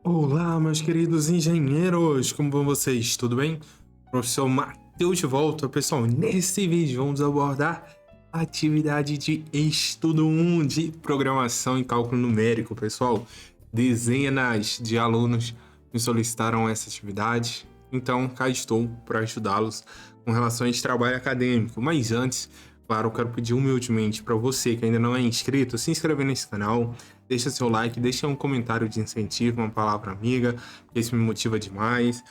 Olá, meus queridos engenheiros, como vão vocês? Tudo bem? Professor Matheus de volta. Pessoal, nesse vídeo vamos abordar a atividade de estudo 1 de programação e cálculo numérico. Pessoal, dezenas de alunos me solicitaram essa atividade, então cá estou para ajudá-los com relação a esse trabalho acadêmico. Mas antes, claro, eu quero pedir humildemente para você que ainda não é inscrito, se inscrever nesse canal, deixa seu like, deixa um comentário de incentivo, uma palavra amiga, que isso me motiva demais.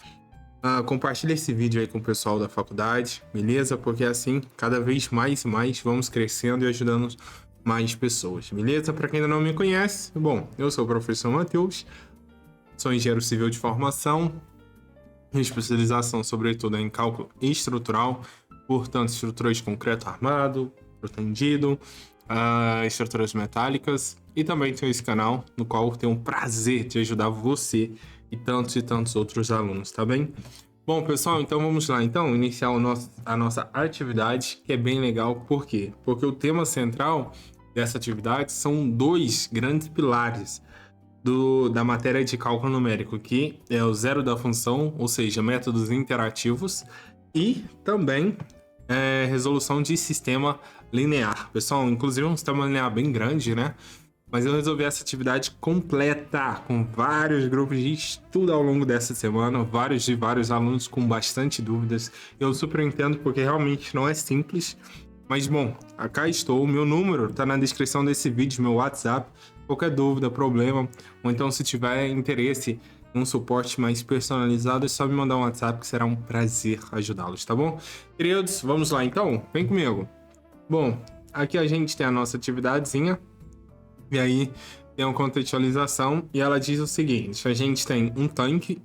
Compartilha esse vídeo aí com o pessoal da faculdade, beleza? Porque assim, cada vez mais e mais vamos crescendo e ajudando mais pessoas, beleza? Para quem ainda não me conhece, bom, eu sou o professor Matheus, sou engenheiro civil de formação, especialização sobretudo em cálculo estrutural, portanto, estruturas de concreto armado, protendido, estruturas metálicas, e também tenho esse canal no qual eu tenho o prazer de ajudar você e tantos outros alunos, tá bem? Bom, pessoal, então vamos lá, iniciar a nossa atividade, que é bem legal. Por quê? Porque o tema central dessa atividade são dois grandes pilares da matéria de cálculo numérico, que é o zero da função, ou seja, métodos interativos, e também resolução de sistema linear. Pessoal, inclusive é um sistema linear bem grande, né? Mas eu resolvi essa atividade completa, com vários grupos de estudo ao longo dessa semana, vários alunos com bastante dúvidas. Eu super entendo porque realmente não é simples. Mas bom, cá estou, o meu número está na descrição desse vídeo, meu WhatsApp. Qualquer dúvida, problema, ou então se tiver interesse em um suporte mais personalizado, é só me mandar um WhatsApp que será um prazer ajudá-los, tá bom? Queridos, vamos lá então? Vem comigo. Bom, aqui a gente tem a nossa atividadezinha, e aí tem uma contextualização, e ela diz o seguinte: a gente tem um tanque,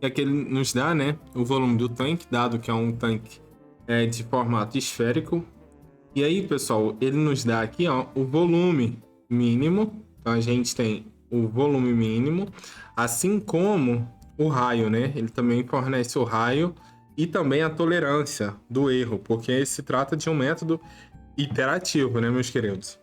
e aqui ele nos dá, né, o volume do tanque, dado que é um tanque de formato esférico. E aí, pessoal, ele nos dá aqui, ó, o volume mínimo. Então a gente tem o volume mínimo, assim como o raio, né? Ele também fornece o raio e também a tolerância do erro, porque se trata de um método iterativo, né, meus queridos?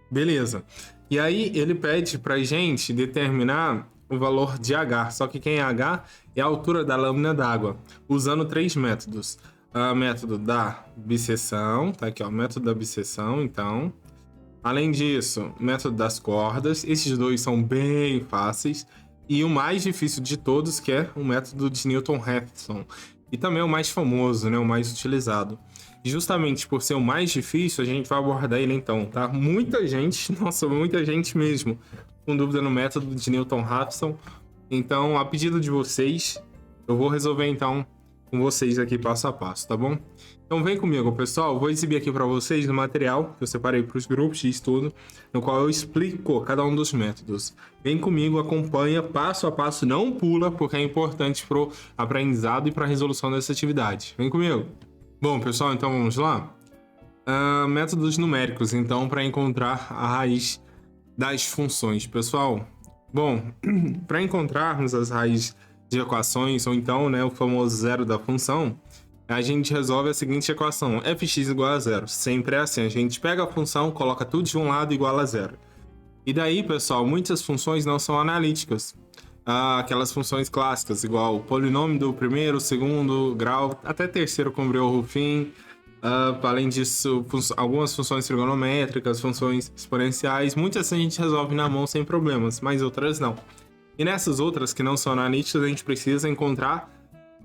Beleza. E aí ele pede pra gente determinar o valor de H, só que quem é H é a altura da lâmina d'água, usando três métodos. O método da bisseção, tá aqui, ó, o método da bisseção, então. Além disso, o método das cordas, esses dois são bem fáceis. E o mais difícil de todos, que é o método de Newton-Raphson. E também o mais famoso, né, o mais utilizado. E justamente por ser o mais difícil, a gente vai abordar ele então, tá? Muita gente, nossa, muita gente mesmo, com dúvida no método de Newton-Raphson. Então, a pedido de vocês, eu vou resolver então com vocês aqui passo a passo, tá bom? Então vem comigo, pessoal. Vou exibir aqui para vocês o material que eu separei para os grupos de estudo, no qual eu explico cada um dos métodos. Vem comigo, acompanha passo a passo, não pula, porque é importante para o aprendizado e para a resolução dessa atividade. Vem comigo. Bom, pessoal, então vamos lá. Métodos numéricos, então, para encontrar a raiz das funções, pessoal. Bom, para encontrarmos as raízes de equações, ou então, né, o famoso zero da função, a gente resolve a seguinte equação: fx igual a zero. Sempre é assim, a gente pega a função, coloca tudo de um lado igual a zero. E daí, pessoal, muitas funções não são analíticas. Aquelas funções clássicas, igual o polinômio do primeiro, segundo grau, até terceiro com Breuer-Ruffin. Além disso, algumas funções trigonométricas, funções exponenciais, muitas a gente resolve na mão sem problemas, mas outras não. E nessas outras que não são analíticas, a gente precisa encontrar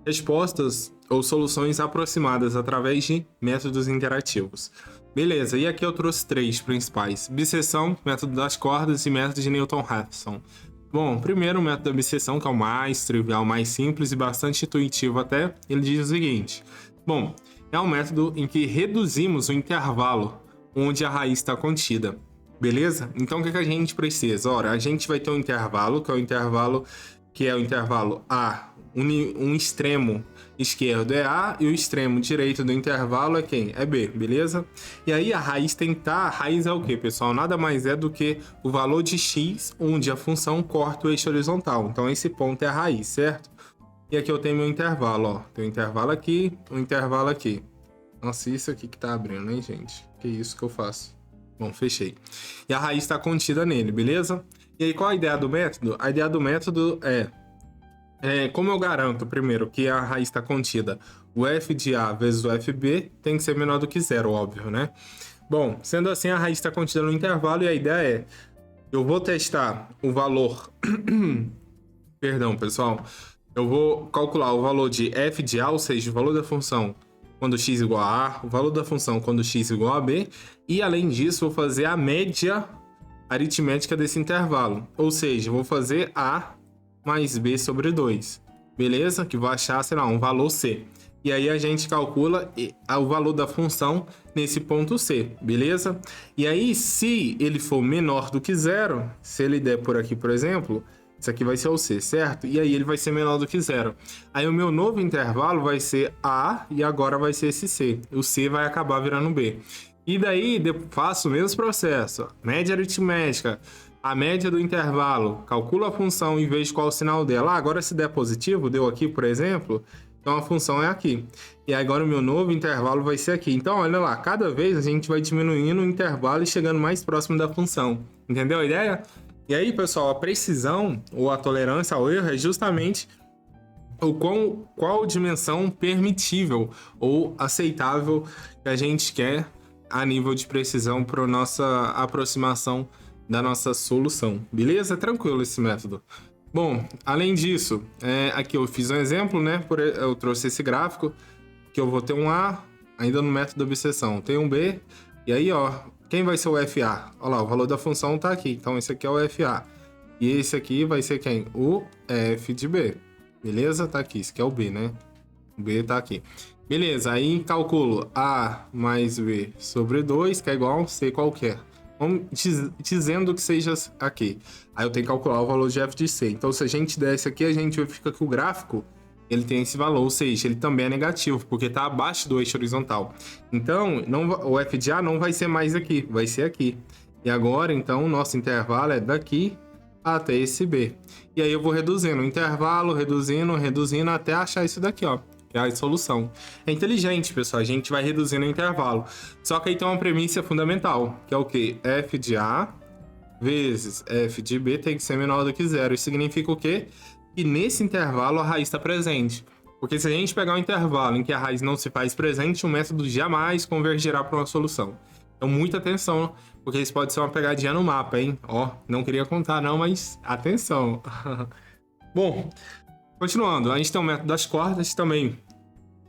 respostas ou soluções aproximadas através de métodos interativos. Beleza, e aqui eu trouxe três principais: bisseção, método das cordas e método de Newton-Raphson. Bom, primeiro o método da bisseção, que é o mais trivial, mais simples e bastante intuitivo até, ele diz o seguinte: bom, é um método em que reduzimos o intervalo onde a raiz está contida. Beleza? Então o que a gente precisa? Ora, a gente vai ter um intervalo, que é o intervalo A. Um extremo esquerdo é A e o extremo direito do intervalo é quem? É B, beleza? E aí a raiz tem que estar... A raiz é o quê, pessoal? Nada mais é do que o valor de x, onde a função corta o eixo horizontal. Então esse ponto é a raiz, certo? E aqui eu tenho meu intervalo, ó. Tem um intervalo aqui, um intervalo aqui. Nossa, isso aqui que tá abrindo, hein, gente? Que isso que eu faço? Bom, fechei. E a raiz está contida nele, beleza? E aí, qual a ideia do método? A ideia do método como eu garanto, primeiro, que a raiz está contida, o f de A vezes o fb tem que ser menor do que zero, óbvio, né? Bom, sendo assim, a raiz está contida no intervalo e a ideia é, eu vou testar o valor... Perdão, pessoal. Eu vou calcular o valor de f de A, ou seja, o valor da função quando x igual a A, o valor da função quando x igual a B, e além disso, vou fazer a média aritmética desse intervalo, ou seja, vou fazer A mais B sobre 2, beleza? Que vou achar, sei lá, um valor C. E aí a gente calcula o valor da função nesse ponto C, beleza? E aí, se ele for menor do que zero, se ele der por aqui, por exemplo, isso aqui vai ser o C, certo? E aí ele vai ser menor do que zero. Aí o meu novo intervalo vai ser A e agora vai ser esse C. O C vai acabar virando B. E daí faço o mesmo processo, média aritmética, a média do intervalo, calculo a função e vejo qual é o sinal dela. Agora se der positivo, deu aqui, por exemplo, então a função é aqui. E agora o meu novo intervalo vai ser aqui. Então, olha lá, cada vez a gente vai diminuindo o intervalo e chegando mais próximo da função. Entendeu a ideia? E aí, pessoal, a precisão ou a tolerância ao erro é justamente qual dimensão permitível ou aceitável que a gente quer a nível de precisão para nossa aproximação da nossa solução, beleza? Tranquilo esse método. Bom, além disso, aqui eu fiz um exemplo, né? Eu trouxe esse gráfico, que eu vou ter um A, ainda no método de obsessão, tem um B, e aí, ó, quem vai ser o FA? Olha lá, o valor da função tá aqui, então esse aqui é o FA. E esse aqui vai ser quem? O F de B, beleza? Tá aqui, esse aqui é o B, né? O B tá aqui. Beleza, aí calculo A mais B sobre 2, que é igual a um C qualquer. Vamos dizendo que seja aqui. Aí eu tenho que calcular o valor de f de c. Então, se a gente der esse aqui, a gente verifica que o gráfico ele tem esse valor, ou seja, ele também é negativo, porque está abaixo do eixo horizontal. Então, o f de a não vai ser mais aqui, vai ser aqui. E agora, então, o nosso intervalo é daqui até esse b. E aí eu vou reduzindo o intervalo, reduzindo, até achar isso daqui, ó. Que é a solução. É inteligente, pessoal. A gente vai reduzindo o intervalo. Só que aí tem uma premissa fundamental, que é o quê? F de A vezes F de B tem que ser menor do que zero. Isso significa o quê? Que nesse intervalo a raiz está presente. Porque se a gente pegar um intervalo em que a raiz não se faz presente, o método jamais convergerá para uma solução. Então, muita atenção, porque isso pode ser uma pegadinha no mapa, hein? Ó, não queria contar não, mas atenção. Bom... Continuando, a gente tem o método das cordas também.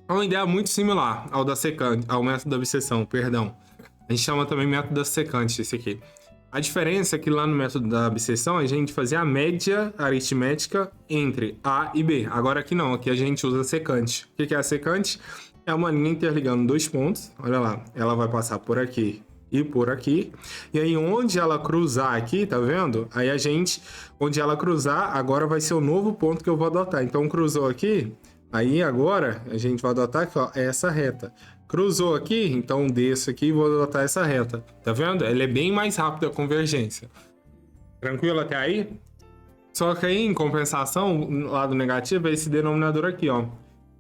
É uma ideia muito similar ao método da obsessão, perdão. A gente chama também método da secante, esse aqui. A diferença é que lá no método da obsessão a gente fazia a média aritmética entre A e B. Agora aqui não, aqui a gente usa a secante. O que é a secante? É uma linha interligando dois pontos. Olha lá, ela vai passar por aqui e por aqui. E aí, onde ela cruzar aqui, tá vendo? Aí onde ela cruzar, agora vai ser o novo ponto que eu vou adotar. Então, cruzou aqui, aí agora a gente vai adotar aqui, ó, essa reta. Cruzou aqui, então desço aqui e vou adotar essa reta. Tá vendo? Ela é bem mais rápida a convergência. Tranquilo até aí? Só que aí, em compensação, no lado negativo é esse denominador aqui, ó.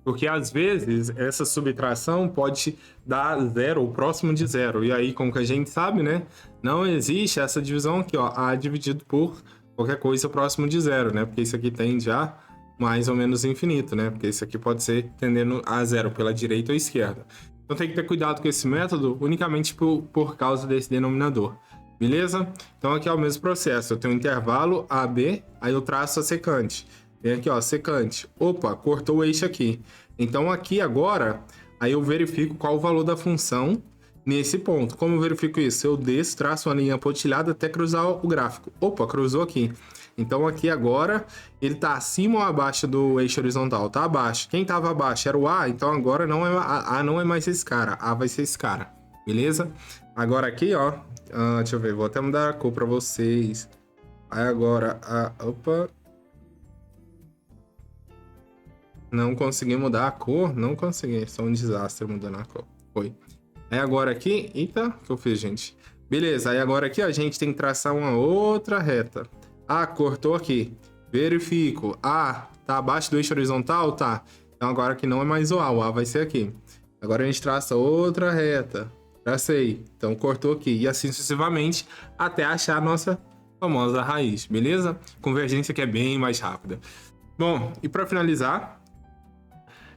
Porque às vezes essa subtração pode dar zero ou próximo de zero. E aí, como que a gente sabe, né? Não existe essa divisão aqui, ó. A dividido por qualquer coisa próximo de zero, né? Porque isso aqui tende a mais ou menos infinito, né? Porque isso aqui pode ser tendendo a zero pela direita ou esquerda. Então tem que ter cuidado com esse método unicamente por causa desse denominador. Beleza? Então aqui é o mesmo processo. Eu tenho um intervalo AB, aí eu traço a secante. Vem aqui, ó, secante. Opa, cortou o eixo aqui. Então, aqui agora, aí eu verifico qual o valor da função nesse ponto. Como eu verifico isso? Eu desço, traço uma linha pontilhada até cruzar o gráfico. Opa, cruzou aqui. Então, aqui agora, ele está acima ou abaixo do eixo horizontal? Está abaixo. Quem estava abaixo era o A, então agora A não é mais esse cara. A vai ser esse cara. Beleza? Agora aqui, ó. Deixa eu ver, vou até mudar a cor para vocês. Aí agora, opa... Não consegui mudar a cor? Não consegui. Só um desastre mudando a cor. Foi. Aí agora aqui... Eita, o que eu fiz, gente? Beleza, aí agora aqui ó, a gente tem que traçar uma outra reta. Ah, cortou aqui. Verifico. Ah, tá abaixo do eixo horizontal? Tá. Então agora aqui não é mais o A vai ser aqui. Agora a gente traça outra reta. Tracei. Então cortou aqui. E assim sucessivamente até achar a nossa famosa raiz, beleza? Convergência que é bem mais rápida. Bom, e para finalizar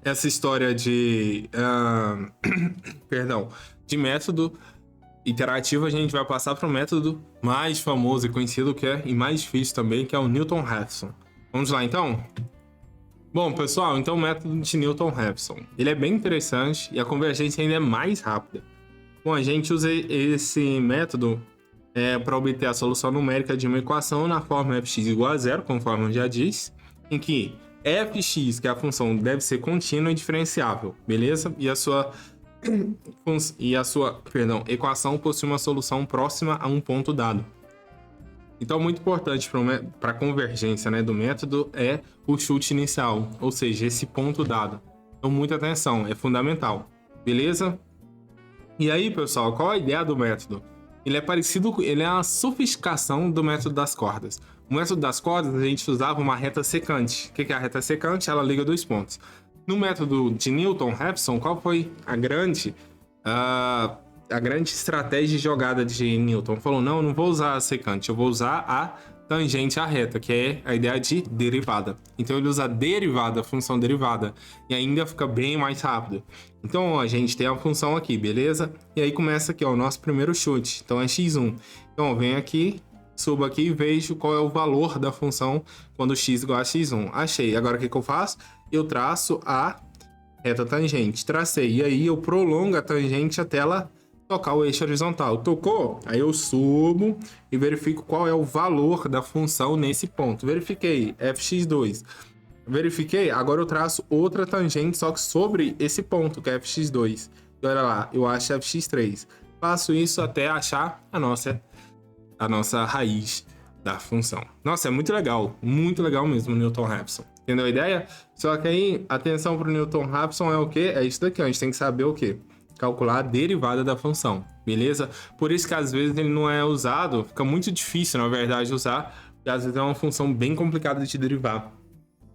essa história de perdão, de método iterativo, a gente vai passar para o método mais famoso e conhecido e mais difícil também, que é o Newton-Raphson. Vamos lá, então? Bom, pessoal, então o método de Newton-Raphson, ele é bem interessante e a convergência ainda é mais rápida. Bom, a gente usa esse método para obter a solução numérica de uma equação na forma fx igual a zero, conforme eu já disse, em que fx, que é a função, deve ser contínua e diferenciável, beleza? E a sua equação possui uma solução próxima a um ponto dado. Então, muito importante para a convergência, né, do método é o chute inicial, ou seja, esse ponto dado. Então, muita atenção, é fundamental, beleza? E aí, pessoal, qual a ideia do método? Ele é a sofisticação do método das cordas. O método das cordas, a gente usava uma reta secante. O que é a reta secante? Ela liga dois pontos. No método de Newton-Raphson, qual foi a grande estratégia de jogada de Newton? Falou, não vou usar a secante, eu vou usar a tangente à reta, que é a ideia de derivada. Então ele usa a derivada, a função derivada, e ainda fica bem mais rápido. Então a gente tem a função aqui, beleza? E aí começa aqui, ó, o nosso primeiro chute. Então é x1. Então eu venho aqui, subo aqui e vejo qual é o valor da função quando x igual a x1. Achei. Agora o que eu faço? Eu traço a reta tangente. Tracei. E aí eu prolongo a tangente até ela tocar o eixo horizontal. Tocou? Aí eu subo e verifico qual é o valor da função nesse ponto. Verifiquei. fx2. Verifiquei. Agora eu traço outra tangente, só que sobre esse ponto, que é fx2. E olha lá, eu acho fx3. Faço isso até achar a nossa raiz da função. Nossa, é muito legal mesmo o Newton-Raphson. Entendeu a ideia? Só que aí, atenção para o Newton-Raphson é o quê? É isso daqui, a gente tem que saber o quê? Calcular a derivada da função, beleza? Por isso que às vezes ele não é usado, fica muito difícil, na verdade, usar, porque às vezes é uma função bem complicada de derivar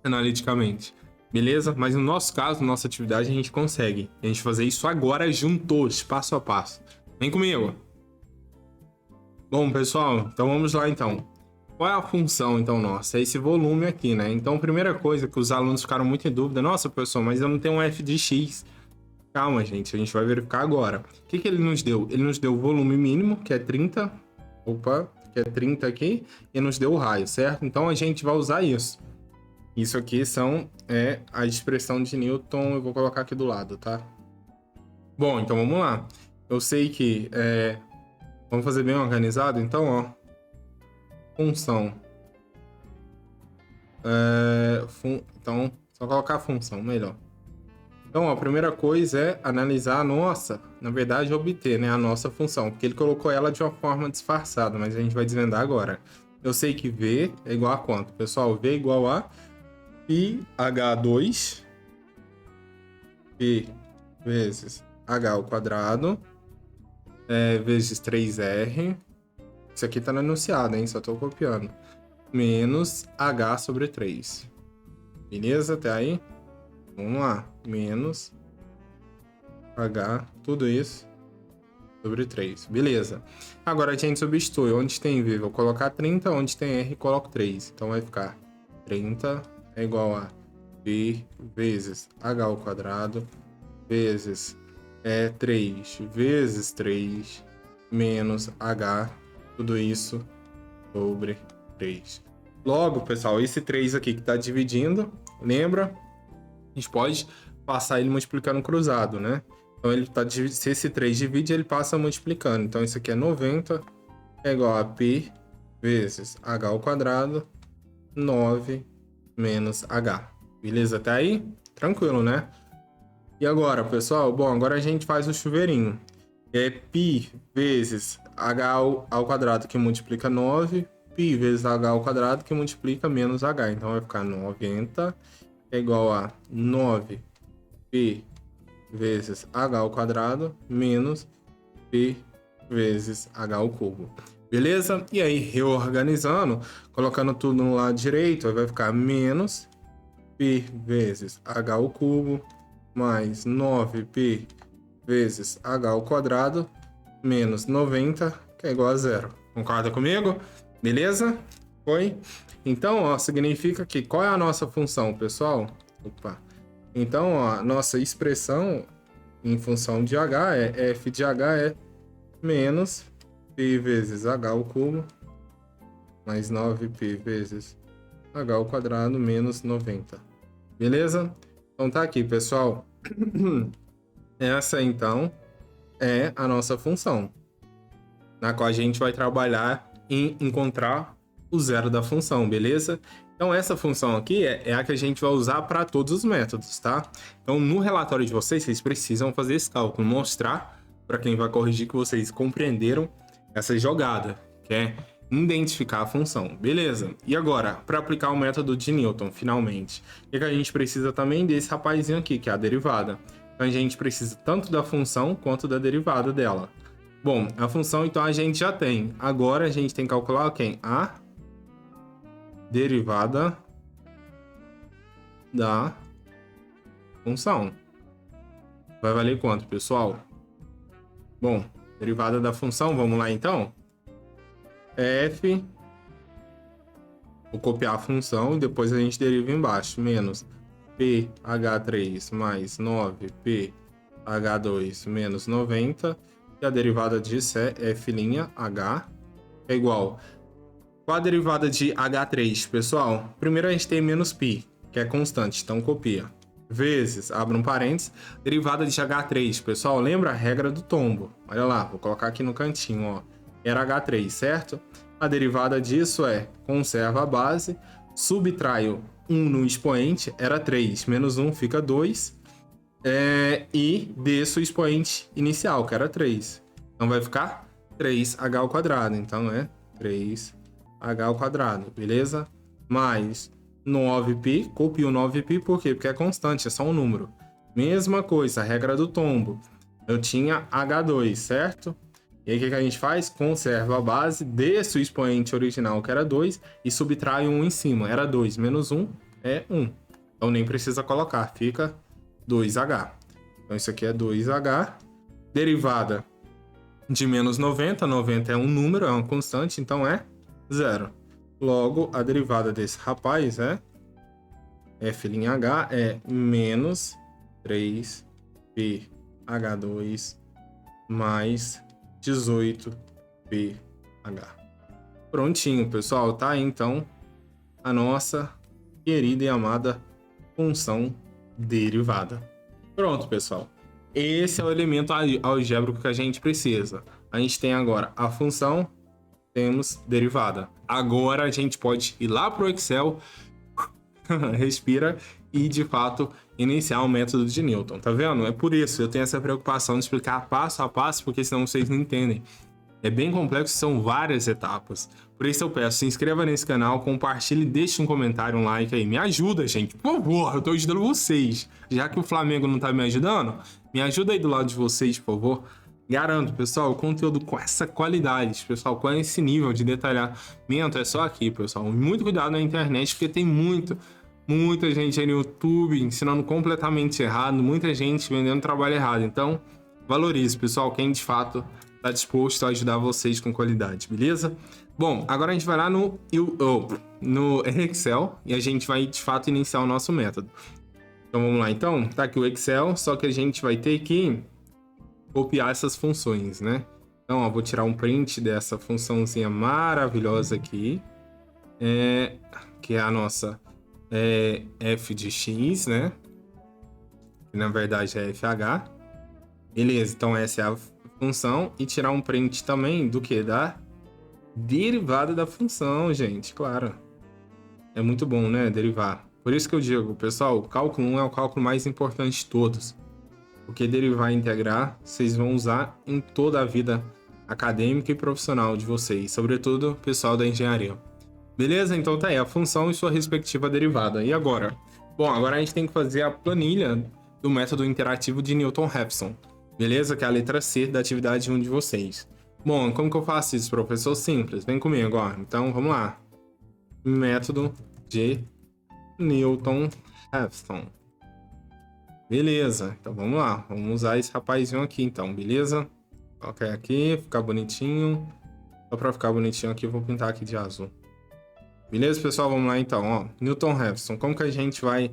analiticamente, beleza? Mas no nosso caso, na nossa atividade, a gente consegue. A gente fazer isso agora juntos, passo a passo. Vem comigo! Bom, pessoal, então vamos lá então. Qual é a função, então, nossa? É esse volume aqui, né? Então, primeira coisa que os alunos ficaram muito em dúvida. Nossa, professor, mas eu não tenho um f de x. Calma, gente. A gente vai verificar agora. O que ele nos deu? Ele nos deu o volume mínimo, que é 30. Opa, que é 30 aqui. E nos deu o raio, certo? Então, a gente vai usar isso. Isso aqui a expressão de Newton. Eu vou colocar aqui do lado, tá? Bom, então vamos lá. Eu sei que... Vamos fazer bem organizado? Então, ó. Função. Então, só colocar a função, melhor. Então, ó, a primeira coisa é analisar na verdade, obter, né, a nossa função, porque ele colocou ela de uma forma disfarçada, mas a gente vai desvendar agora. Eu sei que V é igual a quanto? Pessoal, V é igual a πh2 P vezes h ao quadrado vezes 3r. Isso aqui tá no enunciado, hein? Só tô copiando. Menos h sobre 3. Beleza? Até aí? Vamos lá. Menos h, tudo isso, sobre 3. Beleza. Agora a gente substitui. Onde tem v, vou colocar 30. Onde tem r, coloco 3. Então vai ficar 30 é igual a v vezes h ao quadrado vezes 3 vezes 3 menos h, tudo isso sobre 3. Logo, pessoal, esse 3 aqui que está dividindo, lembra? A gente pode passar ele multiplicando cruzado, né? Então, se esse 3 divide, ele passa multiplicando. Então, isso aqui é 90, é igual a π vezes h ao quadrado, 9 menos h. Beleza até aí? Tranquilo, né? E agora, pessoal? Bom, agora a gente faz o chuveirinho. É π vezes h ao quadrado, que multiplica 9, π vezes h ao quadrado, que multiplica menos h. Então, vai ficar 90 é igual a 9π vezes h ao quadrado menos π vezes h ao cubo. Beleza? E aí, reorganizando, colocando tudo no lado direito, vai ficar menos π vezes h ao cubo mais 9π vezes h ao quadrado menos 90, que é igual a zero. Concorda comigo? Beleza? Foi? Então, ó, significa que qual é a nossa função, pessoal? Opa. Então, ó, a nossa expressão em função de h é f de h é menos π vezes h ao cubo mais 9π vezes h ao quadrado menos 90. Beleza? Então tá aqui, pessoal. Essa, então, é a nossa função, na qual a gente vai trabalhar em encontrar o zero da função, beleza? Então, essa função aqui é a que a gente vai usar para todos os métodos, tá? Então, no relatório de vocês precisam fazer esse cálculo, mostrar para quem vai corrigir que vocês compreenderam essa jogada, que é identificar a função, beleza? E agora, para aplicar o método de Newton, finalmente, o que a gente precisa também desse rapazinho aqui, que é a derivada. Então, a gente precisa tanto da função quanto da derivada dela. Bom, a função, então, a gente já tem. Agora, a gente tem que calcular quem? A derivada da função. Vai valer quanto, pessoal? Bom, derivada da função, vamos lá, então? F, vou copiar a função e depois a gente deriva embaixo, menos pH3 mais 9pH2 menos 90, e a derivada disso é F'H é igual. Qual a derivada de H3, pessoal? Primeiro a gente tem menos π, que é constante, então copia. Vezes, abre um parênteses, derivada de H3, pessoal, lembra a regra do tombo? Olha lá, vou colocar aqui no cantinho, ó. Era H3, certo? A derivada disso é, conserva a base, subtraio 1 no expoente, era 3, menos 1 fica 2, e desço o expoente inicial, que era 3. Então vai ficar 3h ao quadrado, então é 3h ao quadrado, beleza? Mais 9π, copio 9π, por quê? Porque é constante, é só um número. Mesma coisa, a regra do tombo. Eu tinha H2, certo? E aí o que a gente faz? Conserva a base, desce o expoente original, que era 2, e subtrai 1 em cima. Era 2, menos 1 é 1. Então nem precisa colocar, fica 2h. Então isso aqui é 2h. Derivada de menos 90, 90 é um número, é uma constante, então é 0. Logo, a derivada desse rapaz é F'H é menos 3pH2 mais 18pH. Prontinho, pessoal, tá aí então a nossa querida e amada função derivada. Pronto, pessoal. Esse é o elemento algébrico que a gente precisa. A gente tem agora a função, temos derivada. Agora a gente pode ir lá pro Excel, respira e de fato iniciar o método de Newton, tá vendo? É por isso eu tenho essa preocupação de explicar passo a passo, porque senão vocês não entendem. É bem complexo, são várias etapas. Por isso eu peço, se inscreva nesse canal, compartilhe, deixe um comentário, um like aí. Me ajuda, gente, por favor, eu tô ajudando vocês. Já que o Flamengo não tá me ajudando, me ajuda aí do lado de vocês, por favor. Garanto, pessoal, conteúdo com essa qualidade, pessoal, com esse nível de detalhamento é só aqui, pessoal. Muito cuidado na internet, porque tem muita gente aí no YouTube ensinando completamente errado, muita gente vendendo trabalho errado. Então, valorize, pessoal, quem de fato está disposto a ajudar vocês com qualidade, beleza? Bom, agora a gente vai lá no Excel e a gente vai de fato iniciar o nosso método. Então vamos lá, então, tá aqui o Excel, só que a gente vai ter que copiar essas funções, né? Então, ó, vou tirar um print dessa funçãozinha maravilhosa aqui, que é a nossa f de x, né? Que na verdade é fh. Beleza, então essa é a função, e tirar um print também do que? Da derivada da função, gente, claro. É muito bom, né, derivar. Por isso que eu digo, pessoal, o cálculo 1 é o cálculo mais importante de todos. Porque derivar e integrar, vocês vão usar em toda a vida acadêmica e profissional de vocês, sobretudo o pessoal da engenharia. Beleza? Então tá aí a função e sua respectiva derivada. E agora? Bom, agora a gente tem que fazer a planilha do método interativo de Newton-Raphson. Beleza? Que é a letra C da atividade 1 de vocês. Bom, como que eu faço isso, professor? Simples, vem comigo, ó. Então, vamos lá. Método de Newton-Raphson. Beleza, então vamos lá. Vamos usar esse rapazinho aqui, então, beleza? Colocar aqui, ficar bonitinho. Só pra ficar bonitinho aqui, eu vou pintar aqui de azul. Beleza, pessoal? Vamos lá, então. Ó, Newton-Raphson, como que a gente vai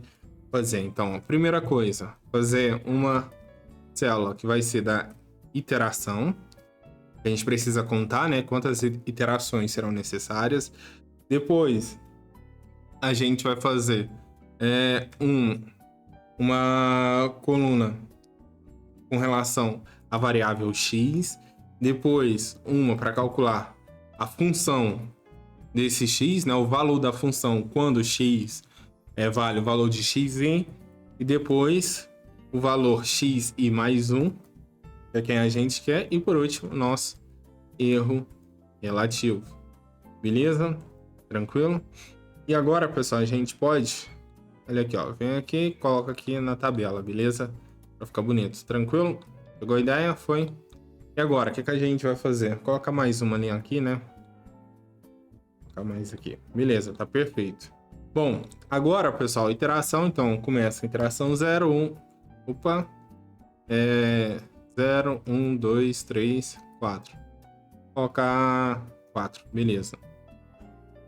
fazer? Então, ó, primeira coisa, fazer uma célula que vai ser da iteração. A gente precisa contar, né, quantas iterações serão necessárias. Depois, a gente vai fazer uma coluna com relação à variável x. Depois, uma para calcular a desse x, né, o valor da função quando x vale o valor de xi. E depois, o valor xi mais 1, que é quem a gente quer. E por último, nosso erro relativo. Beleza? Tranquilo? E agora, pessoal, a gente pode... Olha aqui, ó. Vem aqui e coloca aqui na tabela, beleza? Pra ficar bonito. Tranquilo? Pegou a ideia? Foi? E agora, o que a gente vai fazer? Coloca mais uma linha aqui, né? Colocar mais aqui. Beleza, tá perfeito. Bom, agora, pessoal, iteração. Então, começa a iteração 0, 1... Opa! 0, 1, 2, 3, 4. Colocar 4. Beleza.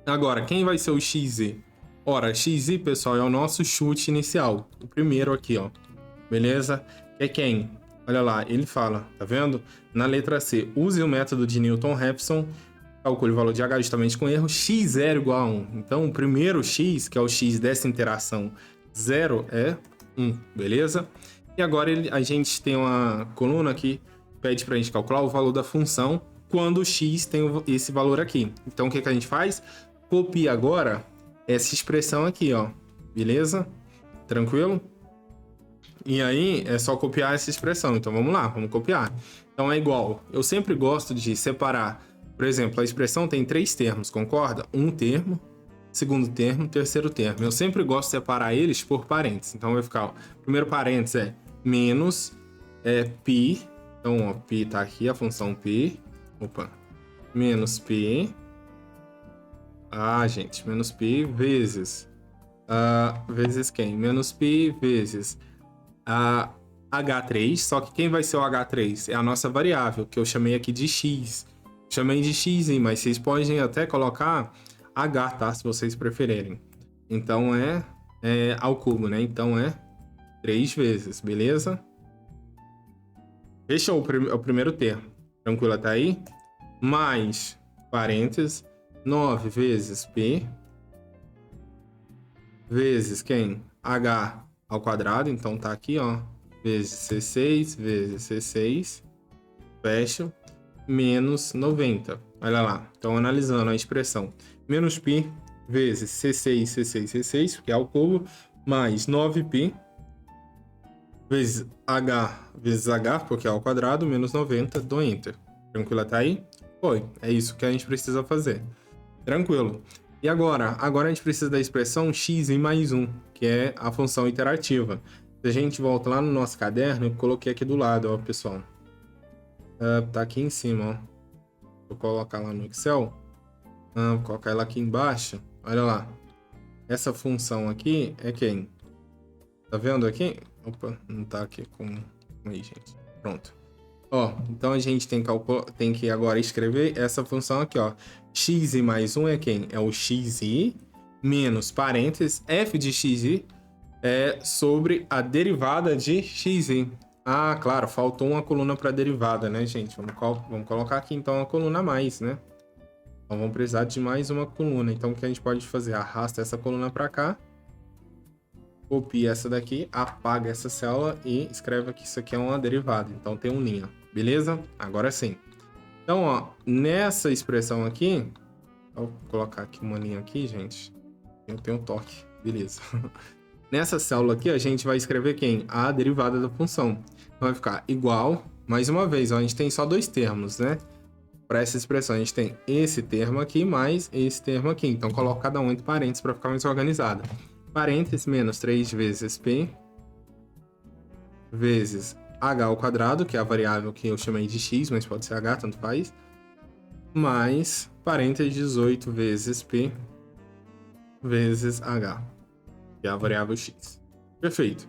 Agora, quem vai ser o XZ? Ora, XZ, pessoal, é o nosso chute inicial. O primeiro aqui, ó. Beleza? É quem? Olha lá, ele fala, tá vendo? Na letra C, use o método de Newton-Raphson, calcule o valor de H justamente com erro, x0 igual a 1. Então, o primeiro x, que é o x dessa interação 0, é 1, beleza? E agora a gente tem uma coluna que pede pra gente calcular o valor da função quando o x tem esse valor aqui. Então, o que a gente faz? Copia agora essa expressão aqui, ó. Beleza? Tranquilo? E aí, é só copiar essa expressão. Então, vamos lá, vamos copiar. Então, é igual. Eu sempre gosto de separar. Por exemplo, a expressão tem 3 termos, concorda? Um termo, segundo termo, terceiro termo. Eu sempre gosto de separar eles por parênteses. Então, vai ficar, ó, primeiro parênteses é menos π. Então, ó, π tá aqui, a função π. Opa. Menos π. Ah, gente, menos π vezes... vezes quem? Menos π vezes... H3, só que quem vai ser o H3? É a nossa variável, que eu chamei aqui de x. Chamei de x, mas vocês podem até colocar H, tá? Se vocês preferirem. Então é ao cubo, né? Então é 3 vezes, beleza? Fechou o primeiro termo. Tranquilo até aí? Mais, parênteses, 9 vezes P, vezes quem? H ao quadrado, então tá aqui, ó, vezes C6, vezes C6, fecha, menos 90. Olha lá, então analisando a expressão, menos π vezes C6, C6, C6, que é ao cubo, mais 9π, vezes H, porque é ao quadrado, menos 90, do Enter. Tranquilo até aí? Foi, é isso que a gente precisa fazer. Tranquilo. E agora? Agora a gente precisa da expressão x em mais 1, que é a função iterativa. Se a gente volta lá no nosso caderno, eu coloquei aqui do lado, ó, pessoal. Tá aqui em cima, ó. Vou colocar lá no Excel. Vou colocar ela aqui embaixo. Olha lá. Essa função aqui é quem? Tá vendo aqui? Opa, não tá aqui com... Aí, gente. Pronto. Ó, então a gente tem que agora escrever essa função aqui, ó. Xi mais 1 é quem? É o xi menos parênteses f de xi sobre a derivada de xi. Ah, claro, faltou uma coluna para derivada, né, gente? Vamos colocar aqui então uma coluna a mais, né? Então vamos precisar de mais uma coluna. Então o que a gente pode fazer? Arrasta essa coluna para cá, copia essa daqui, apaga essa célula e escreve que isso aqui é uma derivada. Então tem um linha, beleza? Agora sim. Então, ó, nessa expressão aqui, vou colocar aqui uma linha aqui, gente. Eu tenho um toque, beleza. Nessa célula aqui, a gente vai escrever quem? A derivada da função. Então vai ficar igual, mais uma vez, ó, a gente tem só 2 termos, né? Para essa expressão, a gente tem esse termo aqui mais esse termo aqui. Então, coloca cada um entre parênteses para ficar mais organizado. Parênteses menos 3 vezes P vezes H ao quadrado, que é a variável que eu chamei de x, mas pode ser H, tanto faz. Mais parênteses 18 vezes P vezes H, que é a variável x. Perfeito.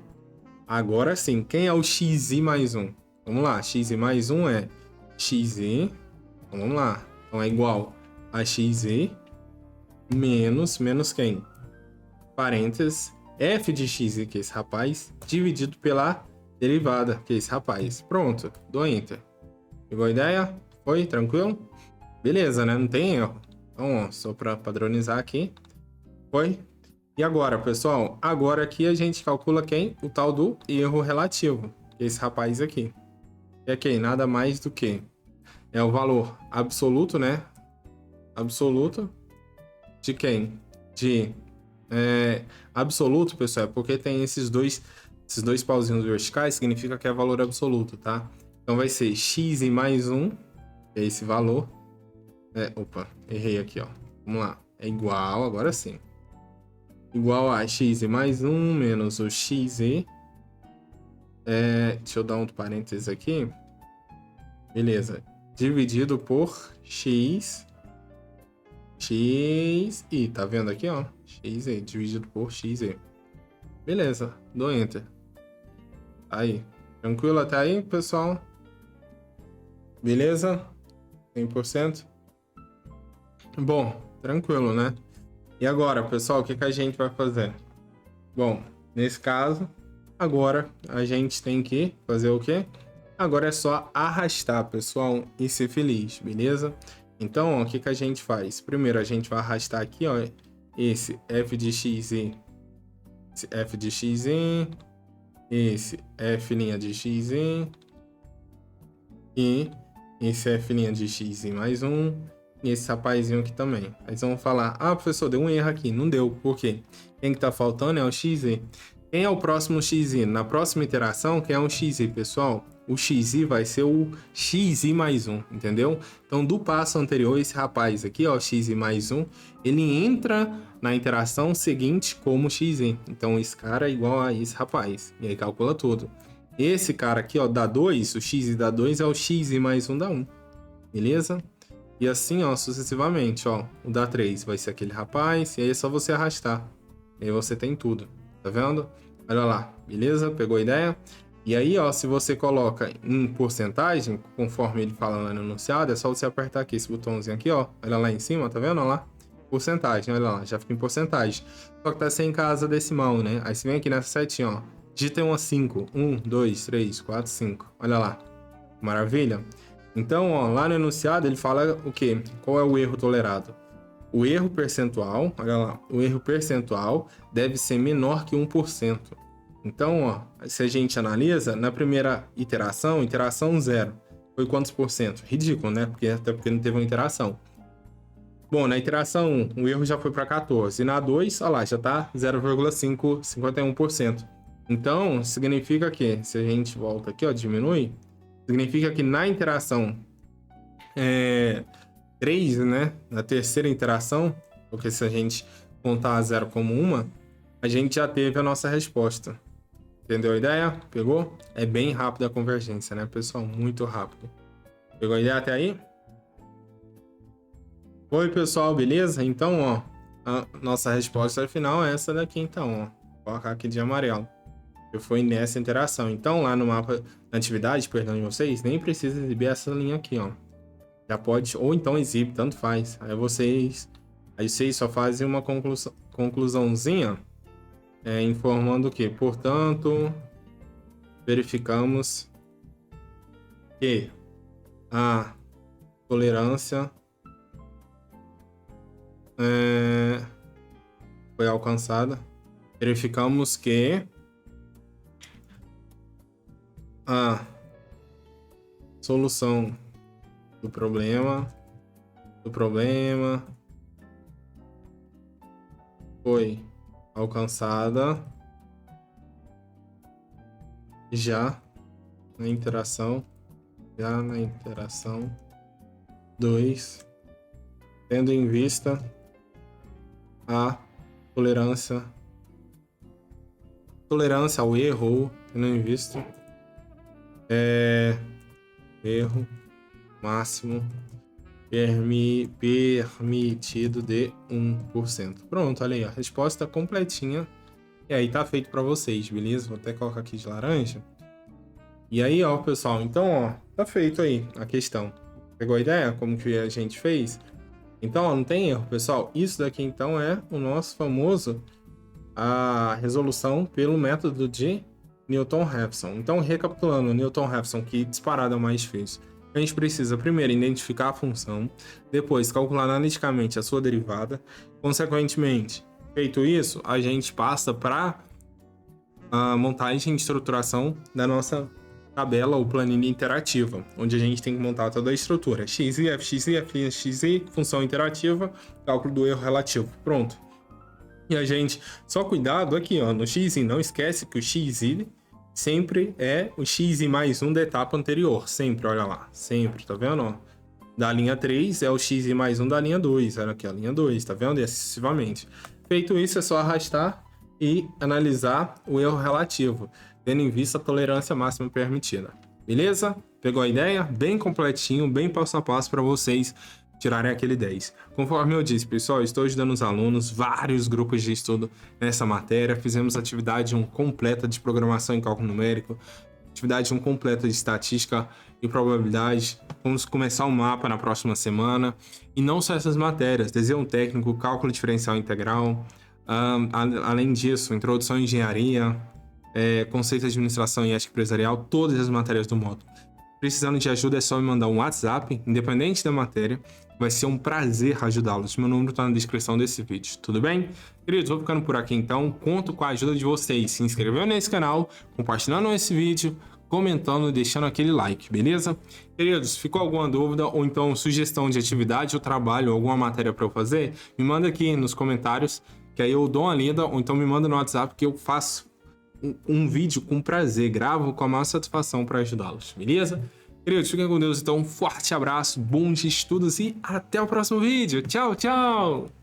Agora sim, quem é o xi mais 1? Vamos lá, xi mais 1 é xi. Então, vamos lá. Então é igual a XZ menos quem? Parênteses, f de x, que é esse rapaz, dividido pela derivada, que é esse rapaz. Pronto, dou Enter. Pegou a ideia? Foi? Tranquilo? Beleza, né? Não tem erro. Então, ó, só para padronizar aqui. Foi? E agora, pessoal? Agora aqui a gente calcula quem? O tal do erro relativo, que é esse rapaz aqui. E aqui, nada mais do que é o valor absoluto, né? Absoluto de quem? De absoluto, pessoal, é porque tem esses dois pauzinhos verticais, significa que é valor absoluto, tá? Então vai ser x e mais 1, que é esse valor. Opa, errei aqui, ó. Vamos lá. É igual, agora sim. Igual a x e mais 1 menos o xe. Deixa eu dar um parênteses aqui. Beleza. Dividido por x. XI, tá vendo aqui, ó? XE, dividido por XE. Beleza, dou Enter. Aí, tranquilo até aí, pessoal? Beleza? 100%? Bom, tranquilo, né? E agora, pessoal, o que a gente vai fazer? Bom, nesse caso, agora a gente tem que fazer o quê? Agora é só arrastar, pessoal, e ser feliz, beleza? Então, ó, o que a gente faz? Primeiro, a gente vai arrastar aqui, ó, esse f de x, esse f de x, esse f' de x, e esse f' de x mais 1, e esse rapazinho aqui também. Aí vamos falar, ah, professor, deu um erro aqui. Não deu, por quê? Quem que tá faltando é o x. Quem é o próximo x? Na próxima iteração, quem é o x, pessoal? O xi vai ser o xi mais 1, entendeu? Então, do passo anterior, esse rapaz aqui, ó, xi mais 1, ele entra na interação seguinte como xi. Então, esse cara é igual a esse rapaz. E aí, calcula tudo. Esse cara aqui, ó, dá 2, o xi dá 2 é o xi mais 1 dá 1. Beleza? E assim, ó, sucessivamente, ó. O dá 3 vai ser aquele rapaz, e aí é só você arrastar. E aí você tem tudo. Tá vendo? Olha lá. Beleza? Pegou a ideia? E aí, ó, se você coloca em porcentagem, conforme ele fala lá no enunciado, é só você apertar aqui esse botãozinho aqui, ó. Olha lá em cima, tá vendo? Olha lá. Porcentagem, olha lá, já fica em porcentagem. Só que tá sem casa decimal, né? Aí você vem aqui nessa setinha, ó. Digita uma 5. 1, 2, 3, 4, 5. Olha lá. Maravilha? Então, ó, lá no enunciado ele fala o quê? Qual é o erro tolerado? O erro percentual, olha lá, o erro percentual deve ser menor que 1%. Então, ó, se a gente analisa, na primeira iteração 0, foi quantos por cento? Ridículo, né? Até porque não teve uma interação. Bom, na iteração 1, o erro já foi para 14. E na 2, olha lá, já tá 0,51%. Então, significa que, se a gente volta aqui, ó, diminui, significa que na interação 3, né? Na terceira interação, porque se a gente contar a 0 como uma, a gente já teve a nossa resposta. Entendeu a ideia? Pegou? É bem rápido a convergência, né, pessoal? Muito rápido. Pegou a ideia até aí? Oi, pessoal, beleza? Então, ó, a nossa resposta final é essa daqui, então, ó. Vou colocar aqui de amarelo. Que foi nessa interação. Então, lá no mapa da atividade, perdão de vocês, nem precisa exibir essa linha aqui, ó. Já pode, ou então exibe, tanto faz. Aí vocês só fazem uma conclusãozinha, informando que, portanto, verificamos que a tolerância foi alcançada. Verificamos que a solução do problema foi alcançada já na interação 2, tendo em vista a tolerância ao erro, ou tendo em vista erro máximo permitido de 1%. Pronto, olha aí, a resposta completinha. E aí tá feito para vocês, beleza? Vou até colocar aqui de laranja. E aí, ó, pessoal, então, ó, tá feito aí a questão. Pegou a ideia? Como que a gente fez? Então, ó, não tem erro, pessoal. Isso daqui, então, é o nosso famoso a resolução pelo método de Newton-Raphson. Então, recapitulando, Newton-Raphson, que disparado é o mais difícil. A gente precisa primeiro identificar a função, depois calcular analiticamente a sua derivada. Consequentemente, feito isso, a gente passa para a montagem e estruturação da nossa tabela ou planilha interativa, onde a gente tem que montar toda a estrutura. XI, FXI, FXI, função interativa, cálculo do erro relativo. Pronto. E a gente, só cuidado aqui, ó, no XI, não esquece que o XI sempre é o XI mais 1 da etapa anterior. Sempre, olha lá. Sempre, tá vendo? Ó? Da linha 3 é o XI mais 1 da linha 2. Olha aqui, a linha 2, tá vendo? E excessivamente. Feito isso, é só arrastar e analisar o erro relativo, tendo em vista a tolerância máxima permitida. Beleza? Pegou a ideia? Bem completinho, bem passo a passo para vocês tirarem aquele 10. Conforme eu disse, pessoal, estou ajudando os alunos, vários grupos de estudo nessa matéria. Fizemos atividade 1 completa de programação em cálculo numérico, atividade 1 completa de estatística e probabilidade. Vamos começar o mapa na próxima semana. E não só essas matérias, desenho técnico, cálculo diferencial integral. Além disso, introdução à engenharia, conceito de administração e ética empresarial, todas as matérias do módulo. Precisando de ajuda é só me mandar um WhatsApp, independente da matéria. Vai ser um prazer ajudá-los. Meu número está na descrição desse vídeo, tudo bem? Queridos, vou ficando por aqui então. Conto com a ajuda de vocês. Se inscrevendo nesse canal, compartilhando esse vídeo, comentando e deixando aquele like, beleza? Queridos, ficou alguma dúvida ou então sugestão de atividade ou trabalho, alguma matéria para eu fazer? Me manda aqui nos comentários, que aí eu dou uma lida, ou então me manda no WhatsApp que eu faço um vídeo com prazer, gravo com a maior satisfação para ajudá-los, beleza? Queridos, fiquem com Deus, então um forte abraço, bons estudos e até o próximo vídeo. Tchau, tchau!